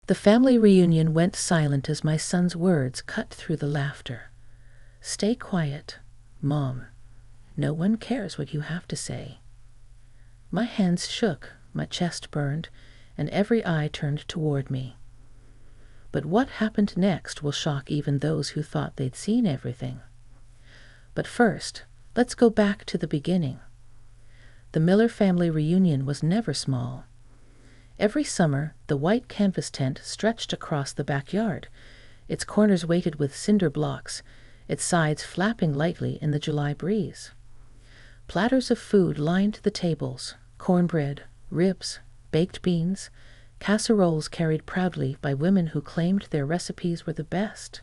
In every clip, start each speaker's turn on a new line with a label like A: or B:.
A: The family reunion went silent as my son's words cut through the laughter. "Stay quiet, Mom. No one cares what you have to say." My hands shook, my chest burned, and every eye turned toward me. But what happened next will shock even those who thought they'd seen everything. But first, let's go back to the beginning. The Miller family reunion was never small. Every summer, the white canvas tent stretched across the backyard, its corners weighted with cinder blocks, its sides flapping lightly in the July breeze. Platters of food lined the tables: cornbread, ribs, baked beans, casseroles carried proudly by women who claimed their recipes were the best.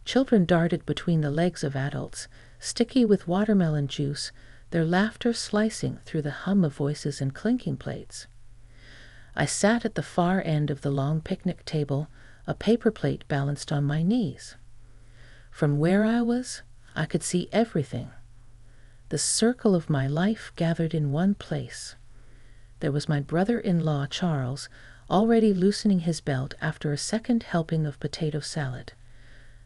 A: Children darted between the legs of adults, sticky with watermelon juice, their laughter slicing through the hum of voices and clinking plates. I sat at the far end of the long picnic table, a paper plate balanced on my knees. From where I was, I could see everything. The circle of my life gathered in one place. There was my brother-in-law, Charles, already loosening his belt after a second helping of potato salad.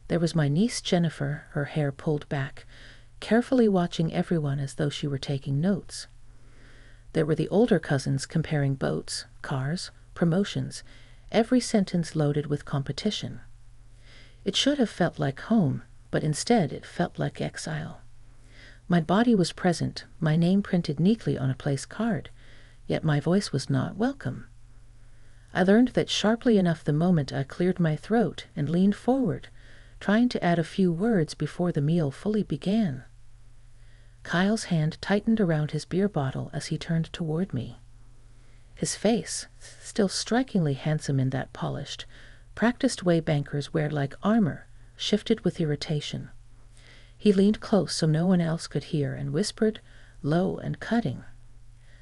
A: There was my niece Jennifer, her hair pulled back, carefully watching everyone as though she were taking notes. There were the older cousins comparing boats, cars, promotions, every sentence loaded with competition. It should have felt like home, but instead it felt like exile. My body was present, my name printed neatly on a place card, yet my voice was not welcome. I learned that sharply enough the moment I cleared my throat and leaned forward, trying to add a few words before the meal fully began. Kyle's hand tightened around his beer bottle as he turned toward me. His face, still strikingly handsome in that polished, practiced way bankers wear like armor, shifted with irritation. He leaned close so no one else could hear and whispered, low and cutting,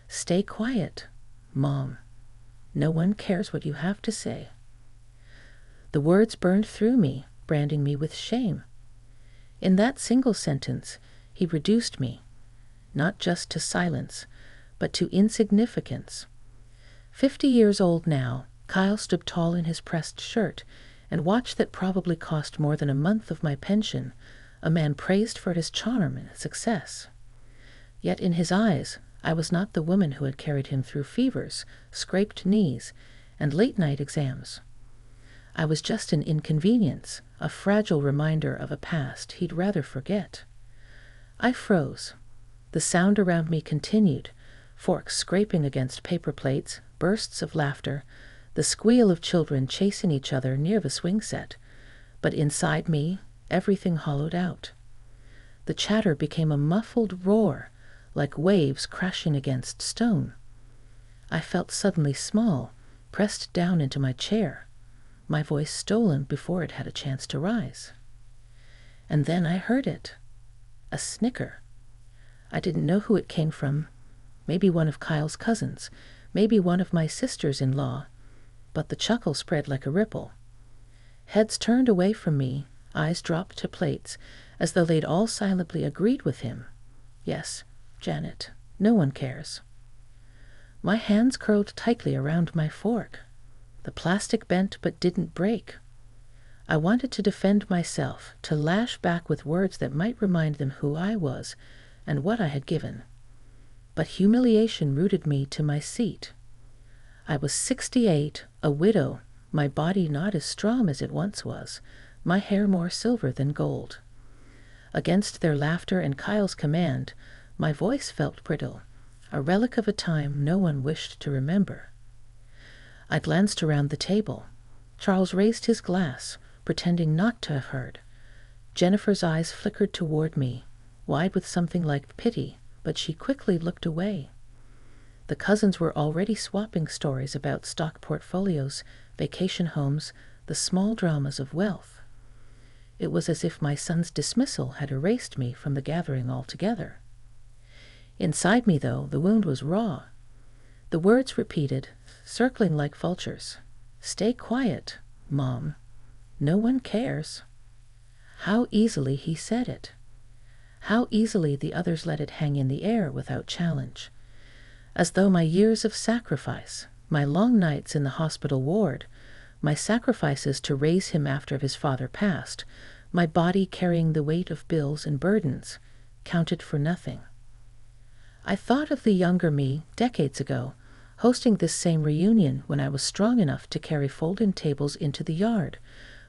A: "Stay quiet, Mom. No one cares what you have to say." The words burned through me, branding me with shame. In that single sentence, he reduced me, not just to silence, but to insignificance. 50 years old now, Kyle stood tall in his pressed shirt, and watch that probably cost more than a month of my pension, a man praised for his charm and success. Yet in his eyes, I was not the woman who had carried him through fevers, scraped knees, and late-night exams. I was just an inconvenience, a fragile reminder of a past he'd rather forget. I froze. The sound around me continued, forks scraping against paper plates, bursts of laughter, the squeal of children chasing each other near the swing set. But inside me, everything hollowed out. The chatter became a muffled roar, like waves crashing against stone. I felt suddenly small, pressed down into my chair, my voice stolen before it had a chance to rise. And then I heard it. A snicker. I didn't know who it came from. Maybe one of Kyle's cousins, maybe one of my sisters-in-law, but the chuckle spread like a ripple. Heads turned away from me, eyes dropped to plates, as though they'd all silently agreed with him. Yes, Janet, no one cares. My hands curled tightly around my fork. The plastic bent but didn't break. I wanted to defend myself, to lash back with words that might remind them who I was and what I had given. But humiliation rooted me to my seat. I was 68, a widow, my body not as strong as it once was, my hair more silver than gold. Against their laughter and Kyle's command, my voice felt brittle, a relic of a time no one wished to remember. I glanced around the table. Charles raised his glass, pretending not to have heard. Jennifer's eyes flickered toward me, wide with something like pity, but she quickly looked away. The cousins were already swapping stories about stock portfolios, vacation homes, the small dramas of wealth. It was as if my son's dismissal had erased me from the gathering altogether. Inside me, though, the wound was raw. The words repeated, circling like vultures. "Stay quiet, Mom. No one cares." How easily he said it. How easily the others let it hang in the air without challenge. As though my years of sacrifice, my long nights in the hospital ward, my sacrifices to raise him after his father passed, my body carrying the weight of bills and burdens, counted for nothing. I thought of the younger me decades ago, hosting this same reunion when I was strong enough to carry folding tables into the yard,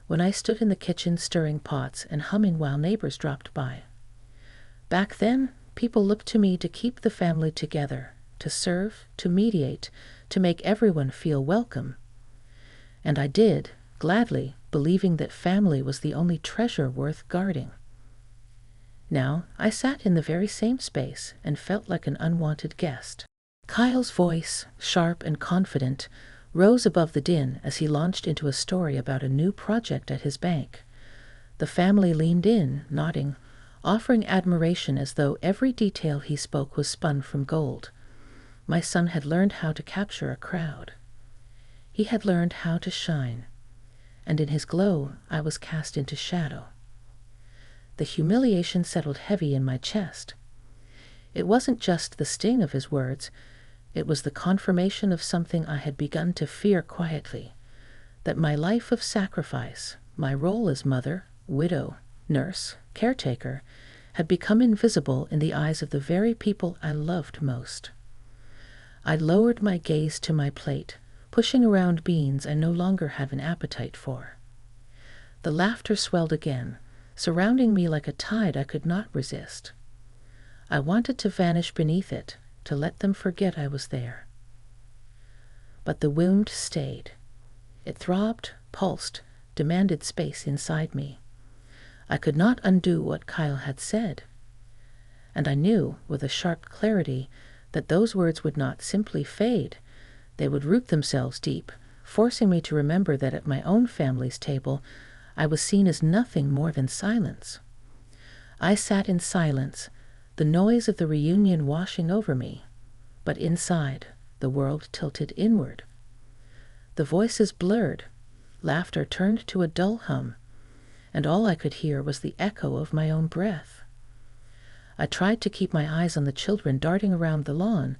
A: when I stood in the kitchen stirring pots and humming while neighbors dropped by. Back then, people looked to me to keep the family together, to serve, to mediate, to make everyone feel welcome. And I did, gladly, believing that family was the only treasure worth guarding. Now I sat in the very same space and felt like an unwanted guest. Kyle's voice, sharp and confident, rose above the din as he launched into a story about a new project at his bank. The family leaned in, nodding, offering admiration as though every detail he spoke was spun from gold. My son had learned how to capture a crowd. He had learned how to shine, and in his glow I was cast into shadow. The humiliation settled heavy in my chest. It wasn't just the sting of his words, it was the confirmation of something I had begun to fear quietly, that my life of sacrifice, my role as mother, widow, nurse, caretaker, had become invisible in the eyes of the very people I loved most. I lowered my gaze to my plate, pushing around beans I no longer had an appetite for. The laughter swelled again, surrounding me like a tide I could not resist. I wanted to vanish beneath it, to let them forget I was there. But the wound stayed. It throbbed, pulsed, demanded space inside me. I could not undo what Kyle had said. And I knew, with a sharp clarity, that those words would not simply fade. They would root themselves deep, forcing me to remember that at my own family's table, I was seen as nothing more than silence. I sat in silence, the noise of the reunion washing over me, but inside, the world tilted inward. The voices blurred, laughter turned to a dull hum, and all I could hear was the echo of my own breath. I tried to keep my eyes on the children darting around the lawn,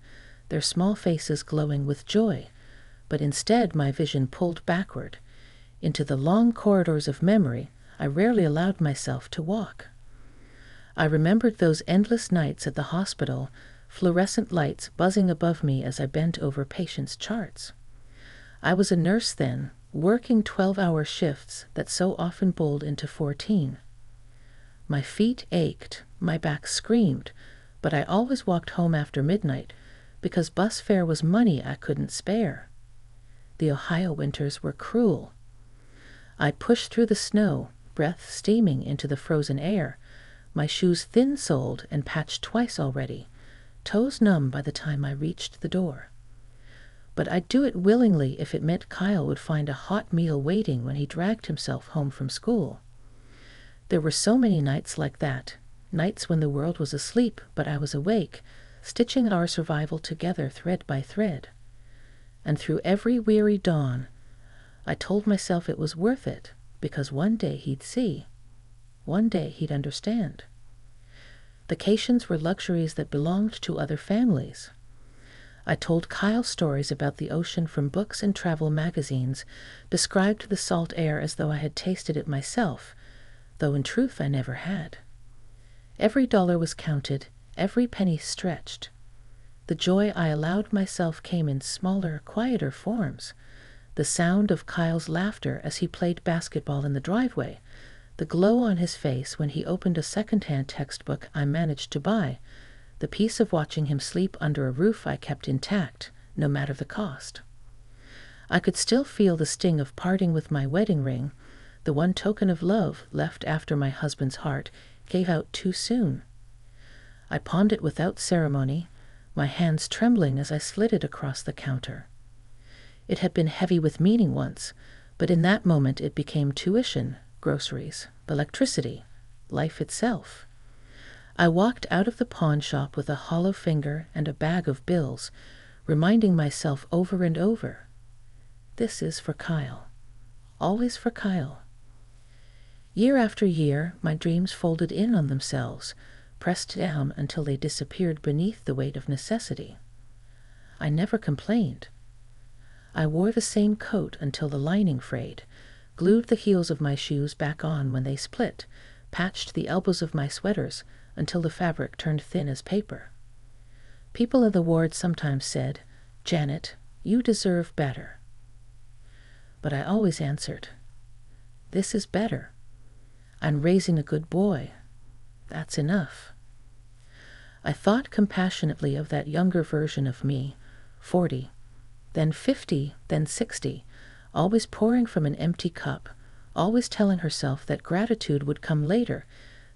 A: their small faces glowing with joy, but instead my vision pulled backward, into the long corridors of memory I rarely allowed myself to walk. I remembered those endless nights at the hospital, fluorescent lights buzzing above me as I bent over patients' charts. I was a nurse then, working 12-hour shifts that so often bowled into 14. My feet ached, my back screamed, but I always walked home after midnight because bus fare was money I couldn't spare. The Ohio winters were cruel. I pushed through the snow, breath steaming into the frozen air, my shoes thin-soled and patched twice already, toes numb by the time I reached the door. But I'd do it willingly if it meant Kyle would find a hot meal waiting when he dragged himself home from school. There were so many nights like that, nights when the world was asleep but I was awake, stitching our survival together thread by thread. And through every weary dawn, I told myself it was worth it, because one day he'd see. One day he'd understand. Vacations were luxuries that belonged to other families. I told Kyle stories about the ocean from books and travel magazines, described the salt air as though I had tasted it myself, though in truth I never had. Every dollar was counted, every penny stretched. The joy I allowed myself came in smaller, quieter forms. The sound of Kyle's laughter as he played basketball in the driveway, the glow on his face when he opened a second-hand textbook I managed to buy, the peace of watching him sleep under a roof I kept intact, no matter the cost. I could still feel the sting of parting with my wedding ring, the one token of love left after my husband's heart gave out too soon. I pawned it without ceremony, my hands trembling as I slid it across the counter. It had been heavy with meaning once, but in that moment it became tuition, groceries, electricity, life itself. I walked out of the pawn shop with a hollow finger and a bag of bills, reminding myself over and over, this is for Kyle. Always for Kyle. Year after year, my dreams folded in on themselves, pressed down until they disappeared beneath the weight of necessity. I never complained. I wore the same coat until the lining frayed, glued the heels of my shoes back on when they split, patched the elbows of my sweaters until the fabric turned thin as paper. People in the ward sometimes said, "Janet, you deserve better." But I always answered, "This is better. I'm raising a good boy. That's enough." I thought compassionately of that younger version of me, 40, then 50, then 60, always pouring from an empty cup, always telling herself that gratitude would come later,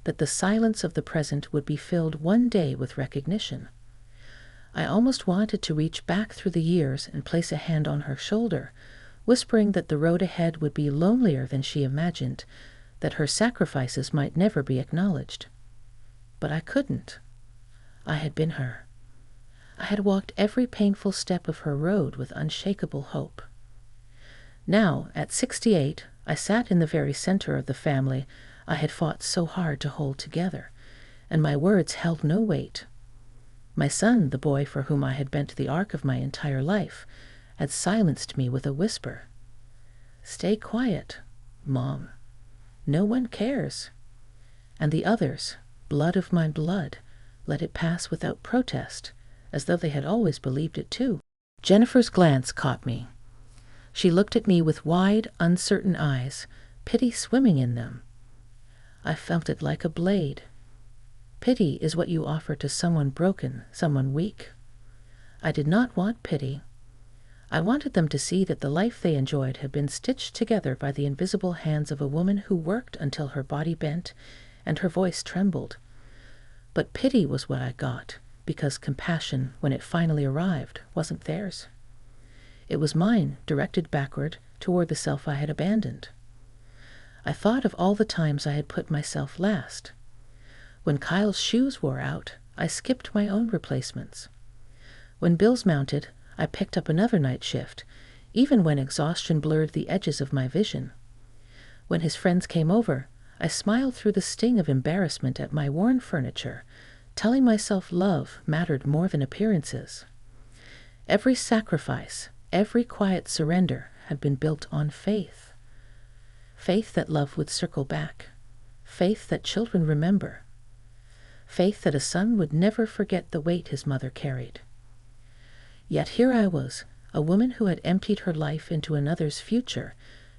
A: that the silence of the present would be filled one day with recognition. I almost wanted to reach back through the years and place a hand on her shoulder, whispering that the road ahead would be lonelier than she imagined, that her sacrifices might never be acknowledged. But I couldn't. I had been her. I had walked every painful step of her road with unshakable hope. Now, at 68, I sat in the very center of the family I had fought so hard to hold together, and my words held no weight. My son, the boy for whom I had bent the arc of my entire life, had silenced me with a whisper. "Stay quiet, Mom. No one cares." And the others, blood of my blood, let it pass without protest, as though they had always believed it too. Jennifer's glance caught me. She looked at me with wide, uncertain eyes, pity swimming in them. I felt it like a blade. Pity is what you offer to someone broken, someone weak. I did not want pity. I wanted them to see that the life they enjoyed had been stitched together by the invisible hands of a woman who worked until her body bent and her voice trembled. But pity was what I got, because compassion, when it finally arrived, wasn't theirs. It was mine, directed backward toward the self I had abandoned. I thought of all the times I had put myself last. When Kyle's shoes wore out, I skipped my own replacements. When bills mounted, I picked up another night shift, even when exhaustion blurred the edges of my vision. When his friends came over, I smiled through the sting of embarrassment at my worn furniture, telling myself love mattered more than appearances. Every sacrifice, every quiet surrender had been built on faith. Faith that love would circle back. Faith that children remember. Faith that a son would never forget the weight his mother carried. Yet here I was, a woman who had emptied her life into another's future,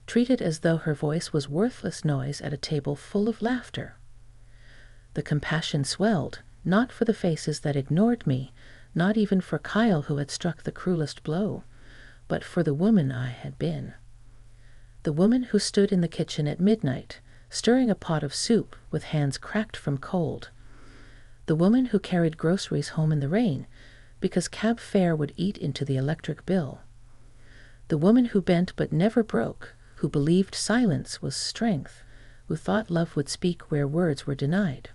A: treated as though her voice was worthless noise at a table full of laughter. The compassion swelled, not for the faces that ignored me, not even for Kyle who had struck the cruelest blow, but for the woman I had been. The woman who stood in the kitchen at midnight, stirring a pot of soup with hands cracked from cold. The woman who carried groceries home in the rain, because cab fare would eat into the electric bill. The woman who bent but never broke, who believed silence was strength, who thought love would speak where words were denied.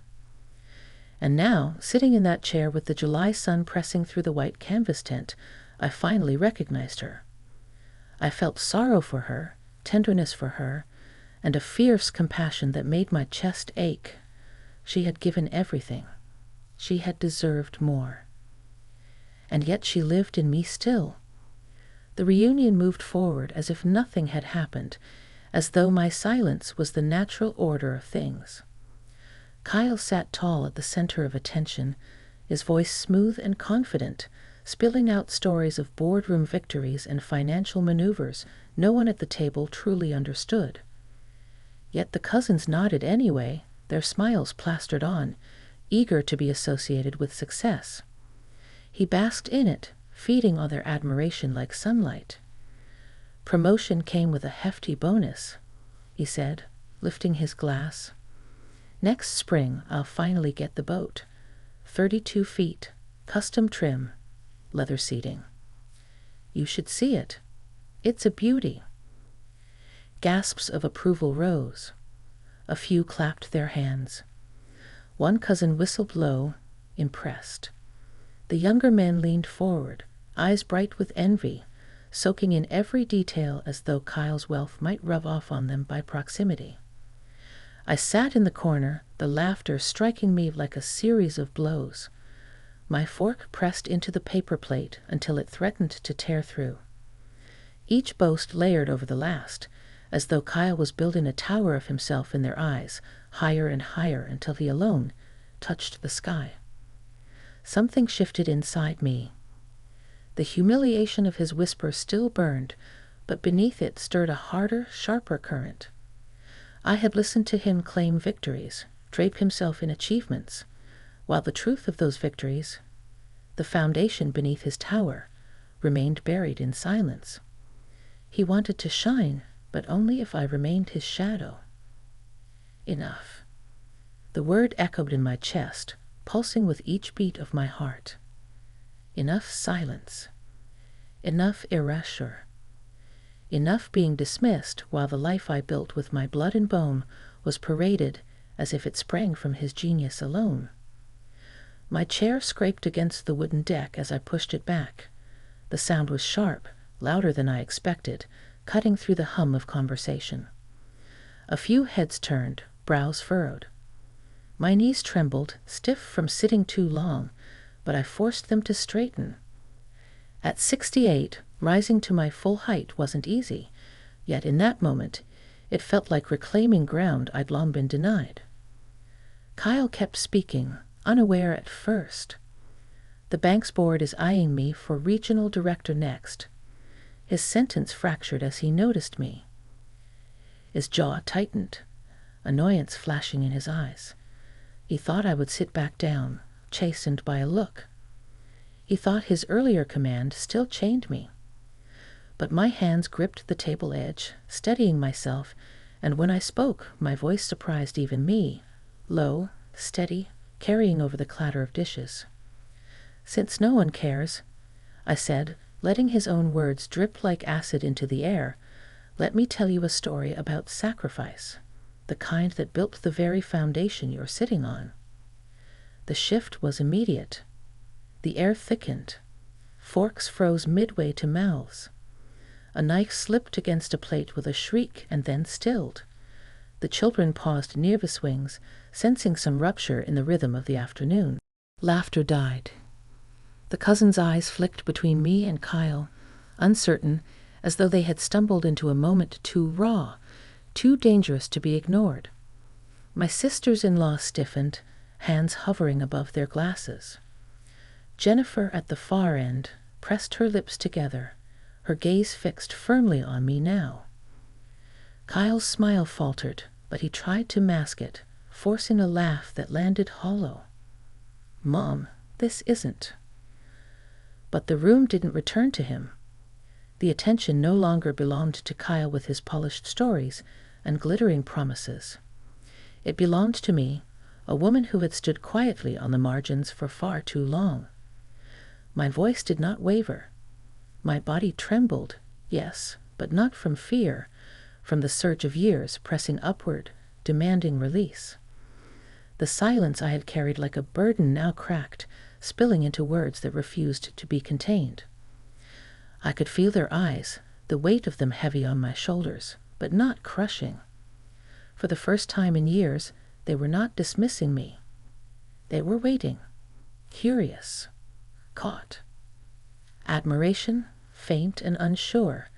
A: And now, sitting in that chair with the July sun pressing through the white canvas tent, I finally recognized her. I felt sorrow for her, tenderness for her, and a fierce compassion that made my chest ache. She had given everything. She had deserved more. And yet she lived in me still. The reunion moved forward as if nothing had happened, as though my silence was the natural order of things. Kyle sat tall at the center of attention, his voice smooth and confident, spilling out stories of boardroom victories and financial maneuvers no one at the table truly understood. Yet the cousins nodded anyway, their smiles plastered on, eager to be associated with success. He basked in it, feeding on their admiration like sunlight. "Promotion came with a hefty bonus," he said, lifting his glass. "Next spring I'll finally get the boat. 32 feet, custom trim, leather seating. You should see it. It's a beauty." Gasps of approval rose. A few clapped their hands. One cousin whistled low, impressed. The younger men leaned forward, eyes bright with envy, soaking in every detail as though Kyle's wealth might rub off on them by proximity. I sat in the corner, the laughter striking me like a series of blows. My fork pressed into the paper plate until it threatened to tear through. each boast layered over the last, as though Kyle was building a tower of himself in their eyes, higher and higher until he alone touched the sky. Something shifted inside me. The humiliation of his whisper still burned, but beneath it stirred a harder, sharper current. I had listened to him claim victories, drape himself in achievements, while the truth of those victories, the foundation beneath his tower, remained buried in silence. He wanted to shine, but only if I remained his shadow. Enough. The word echoed in my chest, pulsing with each beat of my heart. Enough silence. Enough erasure. Enough being dismissed while the life I built with my blood and bone was paraded as if it sprang from his genius alone. My chair scraped against the wooden deck as I pushed it back. The sound was sharp, louder than I expected, cutting through the hum of conversation. A few heads turned, brows furrowed. My knees trembled, stiff from sitting too long, but I forced them to straighten. At 68, rising to my full height wasn't easy, yet in that moment, it felt like reclaiming ground I'd long been denied. Kyle kept speaking, unaware at first. The bank's board is eyeing me for regional director next. His sentence fractured as he noticed me. His jaw tightened, annoyance flashing in his eyes. He thought I would sit back down, chastened by a look. He thought his earlier command still chained me. But my hands gripped the table edge, steadying myself, and when I spoke, my voice surprised even me, low, steady, carrying over the clatter of dishes. "Since no one cares," I said, letting his own words drip like acid into the air, "let me tell you a story about sacrifice, the kind that built the very foundation you're sitting on." The shift was immediate. The air thickened. Forks froze midway to mouths. A knife slipped against a plate with a shriek and then stilled. The children paused near the swings, sensing some rupture in the rhythm of the afternoon. Laughter died. The cousins' eyes flicked between me and Kyle, uncertain, as though they had stumbled into a moment too raw, too dangerous to be ignored. My sisters-in-law stiffened, hands hovering above their glasses. Jennifer, at the far end, pressed her lips together, her gaze fixed firmly on me now. Kyle's smile faltered, but he tried to mask it, forcing a laugh that landed hollow. "Mom, this isn't." But the room didn't return to him. The attention no longer belonged to Kyle with his polished stories and glittering promises. It belonged to me, a woman who had stood quietly on the margins for far too long. My voice did not waver. My body trembled, yes, but not from fear, from the surge of years pressing upward, demanding release. The silence I had carried like a burden now cracked, spilling into words that refused to be contained. I could feel their eyes, the weight of them heavy on my shoulders, but not crushing. For the first time in years, they were not dismissing me. They were waiting, curious, caught. Admiration, faint and unsure,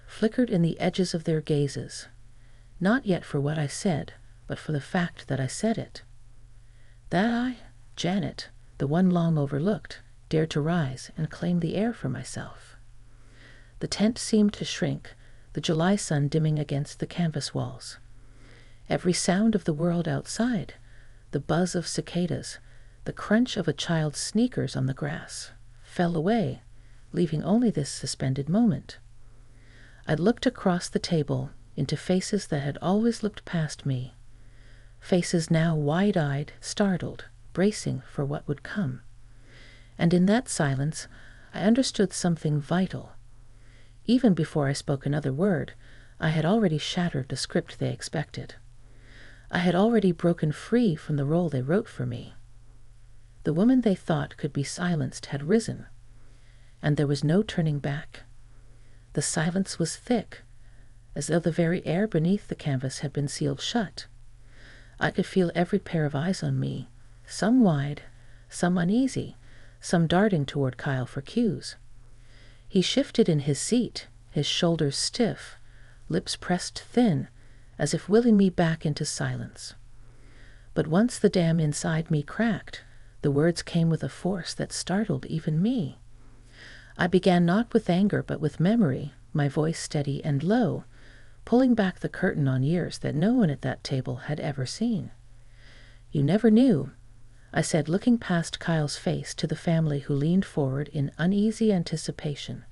A: flickered in the edges of their gazes, not yet for what I said, but for the fact that I said it. That I, Janet, the one long overlooked, dared to rise and claim the air for myself. The tent seemed to shrink, the July sun dimming against the canvas walls. Every sound of the world outside, the buzz of cicadas, the crunch of a child's sneakers on the grass, fell away, leaving only this suspended moment. I looked across the table into faces that had always looked past me, faces now wide-eyed, startled, bracing for what would come. And in that silence, I understood something vital. Even before I spoke another word, I had already shattered the script they expected. I had already broken free from the role they wrote for me. The woman they thought could be silenced had risen, and there was no turning back. The silence was thick, as though the very air beneath the canvas had been sealed shut. I could feel every pair of eyes on me, some wide, some uneasy, some darting toward Kyle for cues. He shifted in his seat, his shoulders stiff, lips pressed thin, as if willing me back into silence. But once the dam inside me cracked, the words came with a force that startled even me. I began not with anger but with memory, my voice steady and low, pulling back the curtain on years that no one at that table had ever seen. "You never knew," I said, looking past Kyle's face to the family who leaned forward in uneasy anticipation.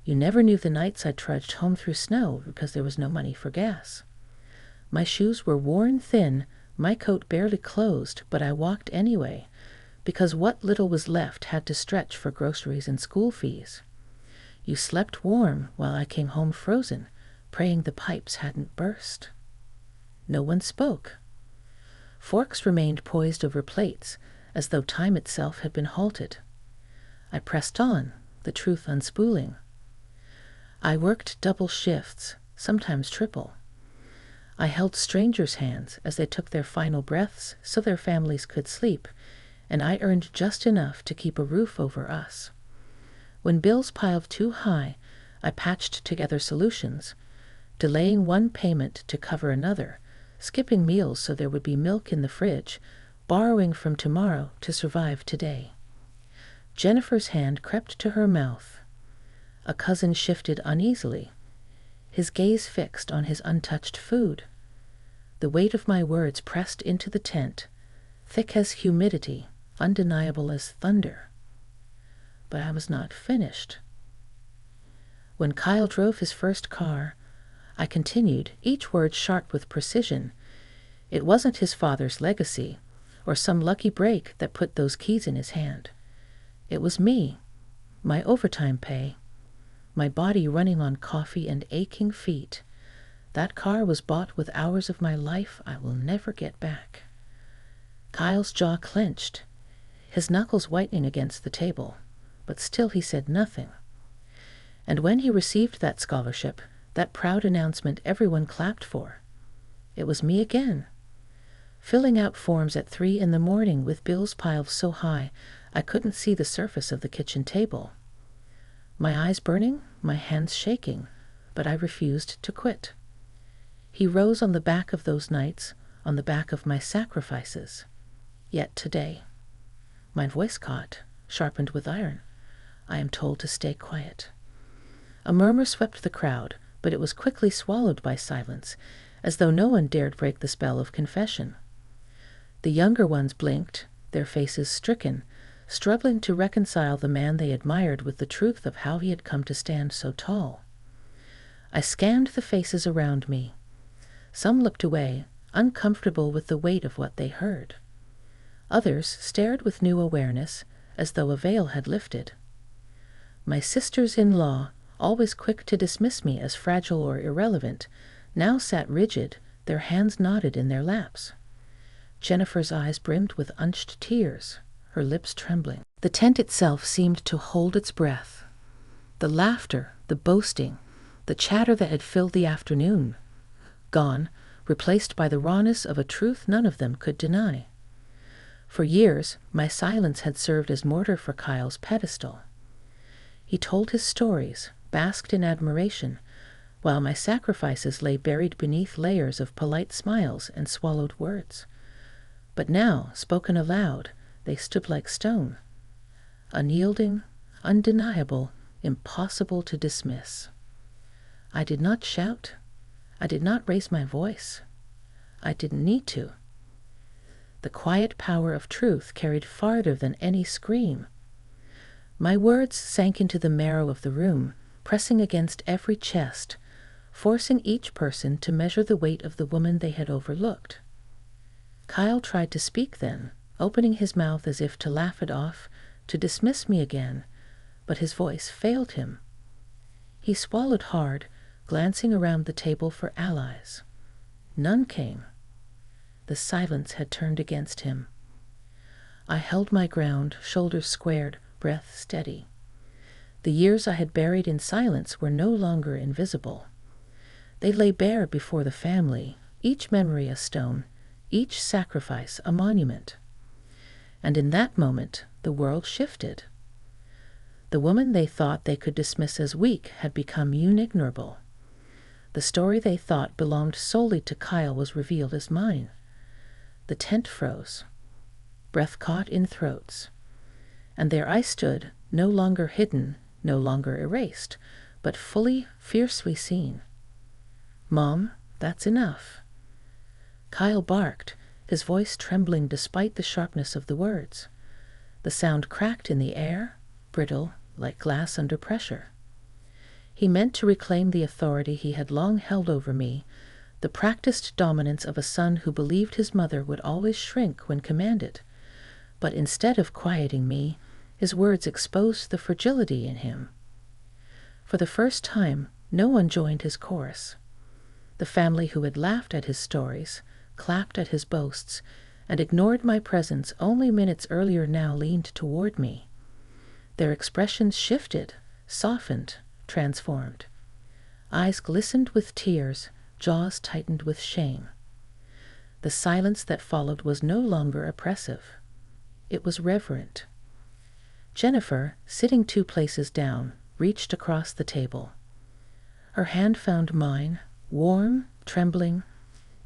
A: "You never knew the nights I trudged home through snow because there was no money for gas. My shoes were worn thin, my coat barely closed, but I walked anyway, because what little was left had to stretch for groceries and school fees. You slept warm while I came home frozen, praying the pipes hadn't burst." No one spoke. Forks remained poised over plates, as though time itself had been halted. I pressed on, the truth unspooling. I worked double shifts, sometimes triple. I held strangers' hands as they took their final breaths so their families could sleep, and I earned just enough to keep a roof over us. When bills piled too high, I patched together solutions, delaying one payment to cover another, skipping meals so there would be milk in the fridge, borrowing from tomorrow to survive today. Jennifer's hand crept to her mouth. A cousin shifted uneasily, his gaze fixed on his untouched food. The weight of my words pressed into the tent, thick as humidity, undeniable as thunder. But I was not finished. When Kyle drove his first car, I continued, each word sharp with precision. It wasn't his father's legacy, or some lucky break that put those keys in his hand. It was me, my overtime pay, my body running on coffee and aching feet. That car was bought with hours of my life I will never get back. Kyle's jaw clenched, his knuckles whitening against the table, but still he said nothing. And when he received that scholarship, that proud announcement everyone clapped for, it was me again, filling out forms at 3 a.m. with bills piled so high I couldn't see the surface of the kitchen table. My eyes burning, my hands shaking, but I refused to quit. He rose on the back of those nights, on the back of my sacrifices. Yet today, my voice caught, sharpened with iron. I am told to stay quiet. A murmur swept the crowd, but it was quickly swallowed by silence, as though no one dared break the spell of confession. The younger ones blinked, their faces stricken, struggling to reconcile the man they admired with the truth of how he had come to stand so tall. I scanned the faces around me. Some looked away, uncomfortable with the weight of what they heard. Others stared with new awareness, as though a veil had lifted. My sisters-in-law, always quick to dismiss me as fragile or irrelevant, now sat rigid, their hands knotted in their laps. Jennifer's eyes brimmed with unshed tears, her lips trembling. The tent itself seemed to hold its breath. The laughter, the boasting, the chatter that had filled the afternoon, gone, replaced by the rawness of a truth none of them could deny. For years, my silence had served as mortar for Kyle's pedestal. He told his stories, basked in admiration, while my sacrifices lay buried beneath layers of polite smiles and swallowed words. But now, spoken aloud, they stood like stone, unyielding, undeniable, impossible to dismiss. I did not shout. I did not raise my voice. I didn't need to. The quiet power of truth carried farther than any scream. My words sank into the marrow of the room, pressing against every chest, forcing each person to measure the weight of the woman they had overlooked. Kyle tried to speak then, opening his mouth as if to laugh it off, to dismiss me again, but his voice failed him. He swallowed hard, glancing around the table for allies. None came. The silence had turned against him. I held my ground, shoulders squared, breath steady. The years I had buried in silence were no longer invisible. They lay bare before the family, each memory a stone, each sacrifice a monument. And in that moment, the world shifted. The woman they thought they could dismiss as weak had become unignorable. The story they thought belonged solely to Kyle was revealed as mine. The tent froze, breath caught in throats, and there I stood, no longer hidden, no longer erased, but fully, fiercely seen. "Mom, that's enough." Kyle barked, his voice trembling despite the sharpness of the words. The sound cracked in the air, brittle, like glass under pressure. He meant to reclaim the authority he had long held over me, the practiced dominance of a son who believed his mother would always shrink when commanded. But instead of quieting me, his words exposed the fragility in him. For the first time, no one joined his chorus. The family who had laughed at his stories, clapped at his boasts, and ignored my presence only minutes earlier now leaned toward me. Their expressions shifted, softened, transformed. Eyes glistened with tears, jaws tightened with shame. The silence that followed was no longer oppressive. It was reverent. Jennifer, sitting 2 places down, reached across the table. Her hand found mine, warm, trembling,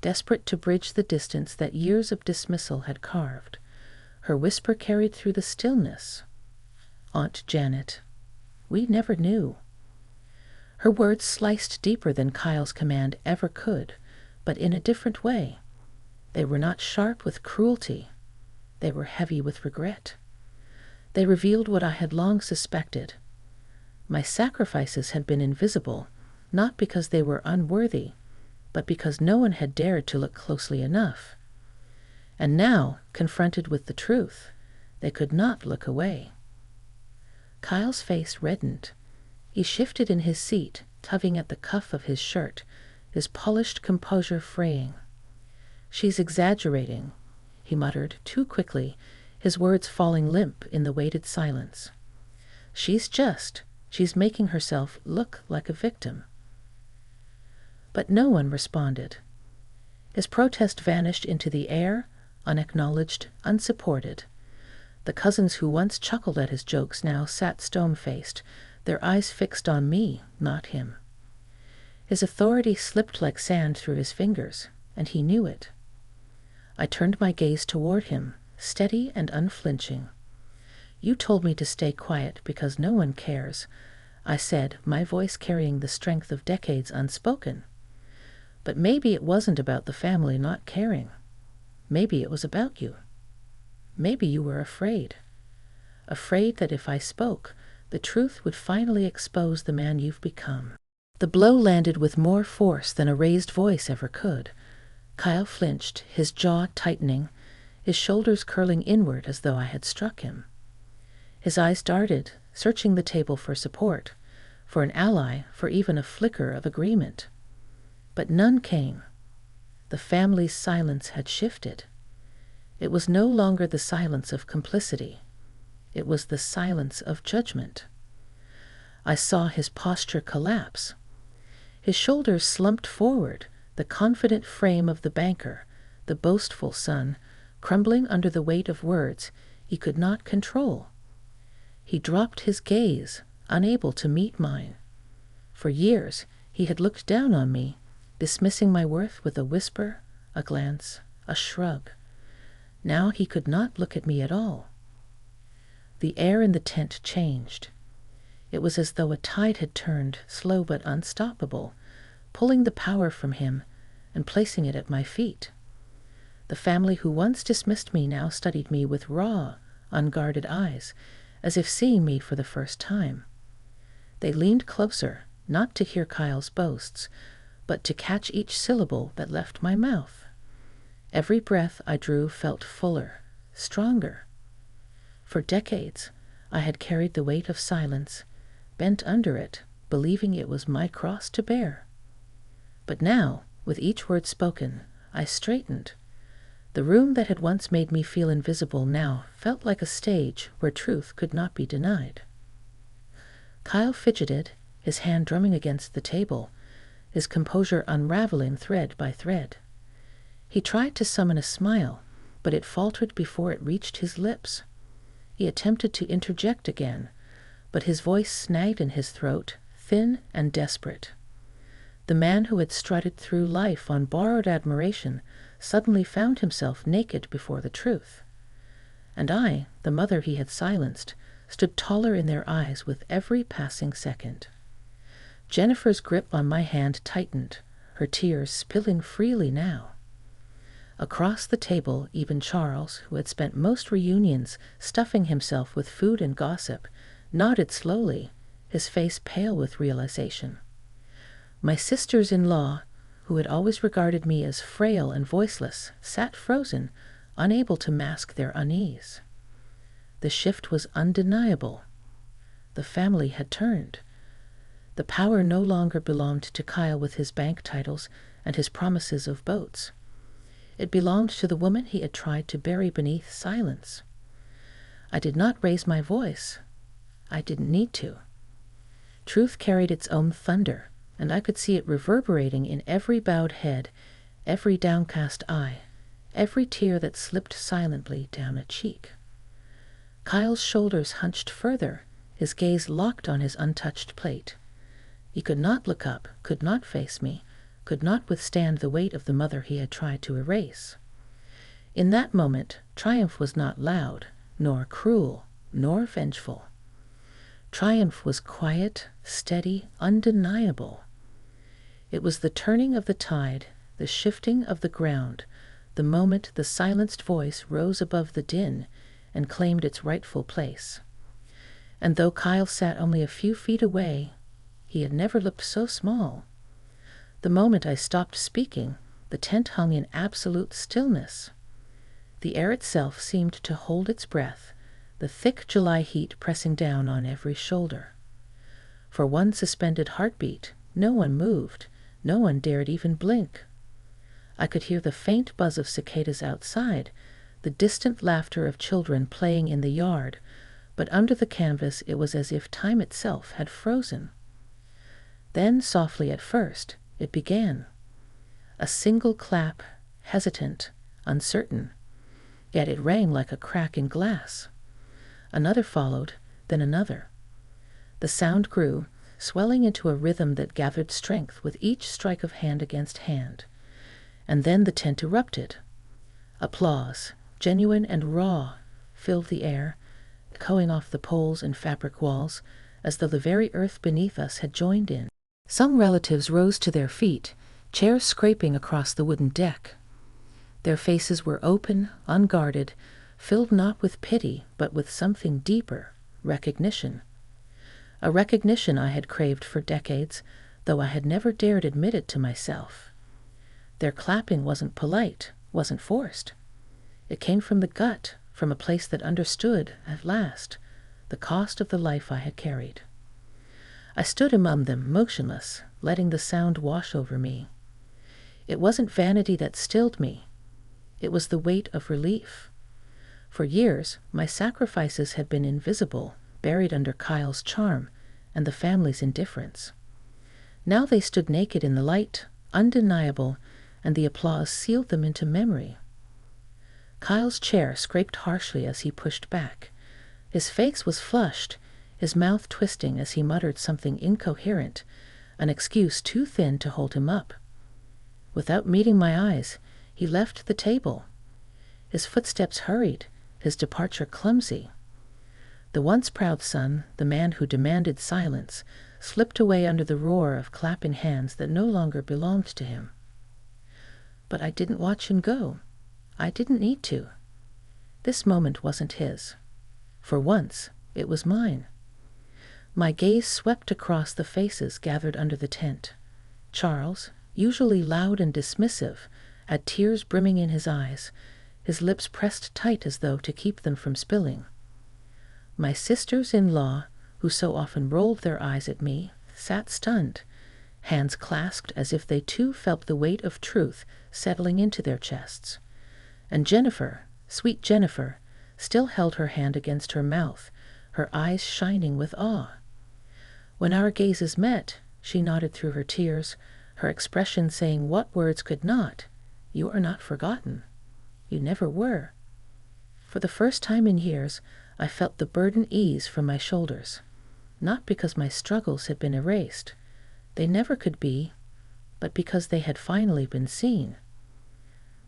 A: desperate to bridge the distance that years of dismissal had carved. Her whisper carried through the stillness. "Aunt Janet, we never knew." Her words sliced deeper than Kyle's command ever could, but in a different way. They were not sharp with cruelty. They were heavy with regret. They revealed what I had long suspected. My sacrifices had been invisible, not because they were unworthy, but because no one had dared to look closely enough. And now, confronted with the truth, they could not look away. Kyle's face reddened. He shifted in his seat, tugging at the cuff of his shirt, his polished composure fraying. "She's exaggerating," he muttered too quickly, his words falling limp in the weighted silence. She's making herself look like a victim." But no one responded. His protest vanished into the air, unacknowledged, unsupported. The cousins who once chuckled at his jokes now sat stone-faced, their eyes fixed on me, not him. His authority slipped like sand through his fingers, and he knew it. I turned my gaze toward him, steady and unflinching. "You told me to stay quiet because no one cares," I said, my voice carrying the strength of decades unspoken. "But maybe it wasn't about the family not caring. Maybe it was about you. Maybe you were afraid. Afraid that if I spoke, the truth would finally expose the man you've become." The blow landed with more force than a raised voice ever could. Kyle flinched, his jaw tightening, his shoulders curling inward as though I had struck him. His eyes darted, searching the table for support, for an ally, for even a flicker of agreement. But none came. The family's silence had shifted. It was no longer the silence of complicity. It was the silence of judgment. I saw his posture collapse. His shoulders slumped forward, the confident frame of the banker, the boastful son, crumbling under the weight of words he could not control. He dropped his gaze, unable to meet mine. For years he had looked down on me, dismissing my worth with a whisper, a glance, a shrug. Now he could not look at me at all. The air in the tent changed. It was as though a tide had turned, slow but unstoppable, pulling the power from him and placing it at my feet. The family who once dismissed me now studied me with raw, unguarded eyes, as if seeing me for the first time. They leaned closer, not to hear Kyle's boasts, but to catch each syllable that left my mouth. Every breath I drew felt fuller, stronger. For decades, I had carried the weight of silence, bent under it, believing it was my cross to bear. But now, with each word spoken, I straightened. The room that had once made me feel invisible now felt like a stage where truth could not be denied. Kyle fidgeted, his hand drumming against the table, his composure unraveling thread by thread. He tried to summon a smile, but it faltered before it reached his lips. He attempted to interject again, but his voice snagged in his throat, thin and desperate. The man who had strutted through life on borrowed admiration suddenly found himself naked before the truth. And I, the mother he had silenced, stood taller in their eyes with every passing second. Jennifer's grip on my hand tightened, her tears spilling freely now. Across the table, even Charles, who had spent most reunions stuffing himself with food and gossip, nodded slowly, his face pale with realization. My sisters-in-law, who had always regarded me as frail and voiceless, sat frozen, unable to mask their unease. The shift was undeniable. The family had turned. The power no longer belonged to Kyle with his bank titles and his promises of boats. It belonged to the woman he had tried to bury beneath silence. I did not raise my voice. I didn't need to. Truth carried its own thunder, and I could see it reverberating in every bowed head, every downcast eye, every tear that slipped silently down a cheek. Kyle's shoulders hunched further, his gaze locked on his untouched plate. He could not look up, could not face me, could not withstand the weight of the mother he had tried to erase. In that moment, triumph was not loud, nor cruel, nor vengeful. Triumph was quiet, steady, undeniable. It was the turning of the tide, the shifting of the ground, the moment the silenced voice rose above the din and claimed its rightful place. And though Kyle sat only a few feet away, he had never looked so small. The moment I stopped speaking, the tent hung in absolute stillness. The air itself seemed to hold its breath, the thick July heat pressing down on every shoulder. For one suspended heartbeat, no one moved, no one dared even blink. I could hear the faint buzz of cicadas outside, the distant laughter of children playing in the yard, but under the canvas it was as if time itself had frozen. Then, softly at first, it began. A single clap, hesitant, uncertain, yet it rang like a crack in glass. Another followed, then another. The sound grew, swelling into a rhythm that gathered strength with each strike of hand against hand. And then the tent erupted. Applause, genuine and raw, filled the air, echoing off the poles and fabric walls, as though the very earth beneath us had joined in. Some relatives rose to their feet, chairs scraping across the wooden deck. Their faces were open, unguarded, filled not with pity, but with something deeper, recognition. A recognition I had craved for decades, though I had never dared admit it to myself. Their clapping wasn't polite, wasn't forced. It came from the gut, from a place that understood, at last, the cost of the life I had carried. I stood among them, motionless, letting the sound wash over me. It wasn't vanity that stilled me. It was the weight of relief. For years, my sacrifices had been invisible, buried under Kyle's charm and the family's indifference. Now they stood naked in the light, undeniable, and the applause sealed them into memory. Kyle's chair scraped harshly as he pushed back. His face was flushed, his mouth twisting as he muttered something incoherent, an excuse too thin to hold him up. Without meeting my eyes, he left the table. His footsteps hurried, his departure clumsy. The once proud son, the man who demanded silence, slipped away under the roar of clapping hands that no longer belonged to him. But I didn't watch him go. I didn't need to. This moment wasn't his. For once, it was mine. My gaze swept across the faces gathered under the tent. Charles, usually loud and dismissive, had tears brimming in his eyes, his lips pressed tight as though to keep them from spilling. My sisters-in-law, who so often rolled their eyes at me, sat stunned, hands clasped as if they too felt the weight of truth settling into their chests. And Jennifer, sweet Jennifer, still held her hand against her mouth, her eyes shining with awe. When our gazes met, she nodded through her tears, her expression saying what words could not, "You are not forgotten. You never were." For the first time in years, I felt the burden ease from my shoulders. not because my struggles had been erased. They never could be, but because they had finally been seen.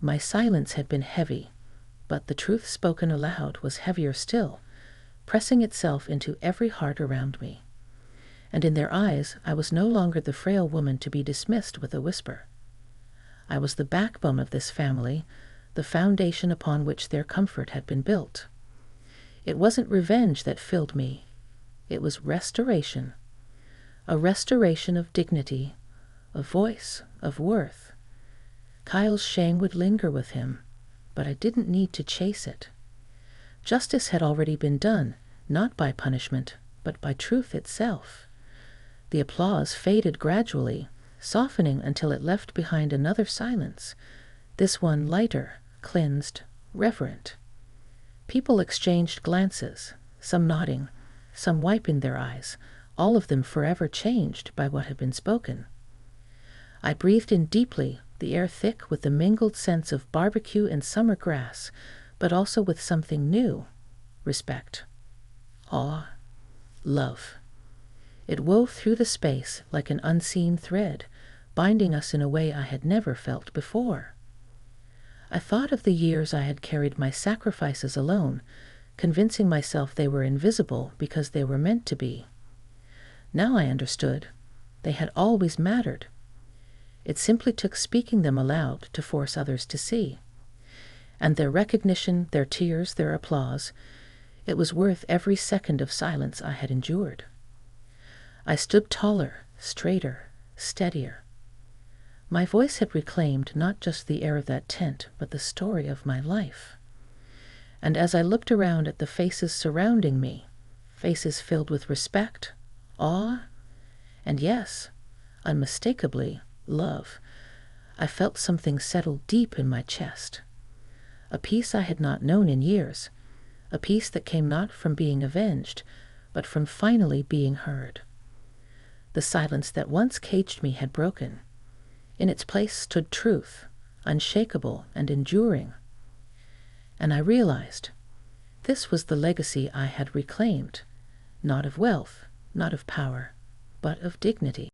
A: My silence had been heavy, but the truth spoken aloud was heavier still, pressing itself into every heart around me. And in their eyes, I was no longer the frail woman to be dismissed with a whisper. I was the backbone of this family, the foundation upon which their comfort had been built. It wasn't revenge that filled me. It was restoration. A restoration of dignity, of voice, of worth. Kyle's shame would linger with him, but I didn't need to chase it. Justice had already been done, not by punishment, but by truth itself. The applause faded gradually, softening until it left behind another silence, this one lighter, cleansed, reverent. People exchanged glances, some nodding, some wiping their eyes, all of them forever changed by what had been spoken. I breathed in deeply, the air thick with the mingled sense of barbecue and summer grass, but also with something new: respect, awe, love. It wove through the space like an unseen thread, binding us in a way I had never felt before. I thought of the years I had carried my sacrifices alone, convincing myself they were invisible because they were meant to be. Now I understood. They had always mattered. It simply took speaking them aloud to force others to see. And their recognition, their tears, their applause, it was worth every second of silence I had endured. I stood taller, straighter, steadier. My voice had reclaimed not just the air of that tent, but the story of my life. And as I looked around at the faces surrounding me, faces filled with respect, awe, and yes, unmistakably, love, I felt something settle deep in my chest. A peace I had not known in years, a peace that came not from being avenged, but from finally being heard. The silence that once caged me had broken. In its place stood truth, unshakable and enduring. And I realized this was the legacy I had reclaimed, not of wealth, not of power, but of dignity.